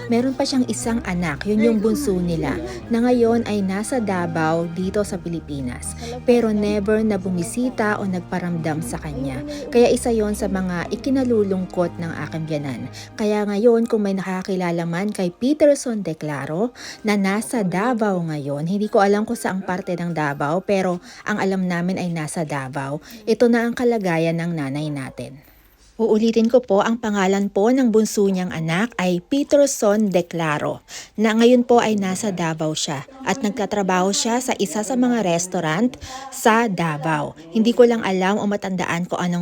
Meron pa siyang isang anak, yun yung bunso nila, na ngayon ay nasa Davao dito sa Pilipinas. Pero never na bumisita o nagparamdam sa kanya. Kaya isa yon sa mga ikinalulungkot ng aking biyanan. Kaya ngayon kung may nakakilala man kay Peterson Declaro na nasa Davao ngayon, hindi ko alam kung saang parte ng Davao pero ang alam namin ay nasa Davao. Ito na ang kalagayan ng nanay natin. Uulitin ko po, ang pangalan po ng bunso niyang anak ay Peterson Declaro, na ngayon po ay nasa Davao siya at nagtatrabaho siya sa isa sa mga restaurant sa Davao. Hindi ko lang alam o matandaan ko anong